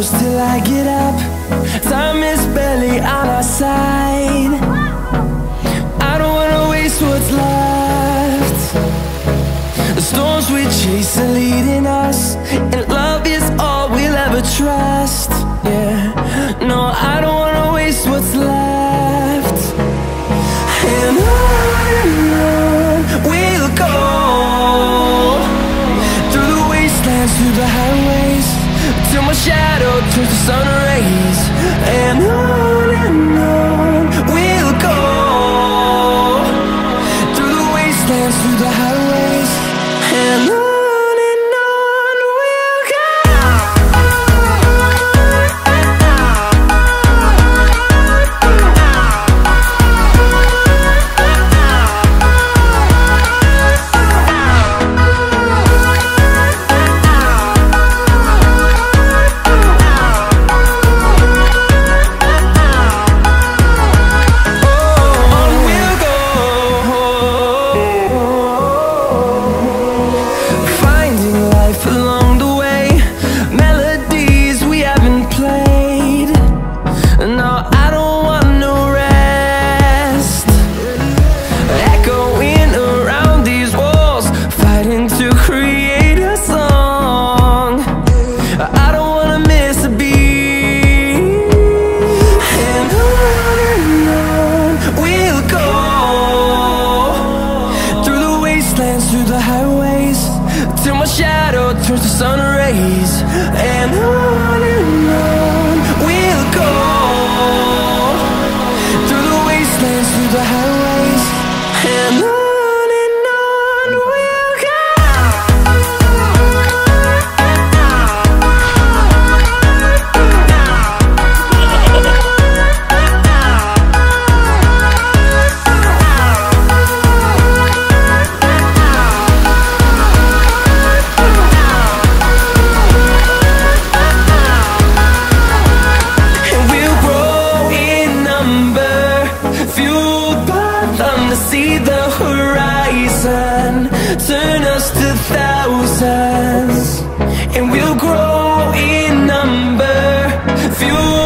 close till I get up. Time is barely on our side. I don't wanna waste what's left. The storms we chase are leading us, and love is all we'll ever trust. Yeah, no, I don't wanna waste what's left. And on we'll go, through the wastelands, through the highways, till my shadow turns to sun rays. And on we'll go, through the wastelands, through the highways, and on we'll go. Through the highways, till my shadow turns to sun rays. And on we'll go, through the wastelands, through the highways, and on we'll go. See the horizon turn us to thousands, and we'll grow in number, fuel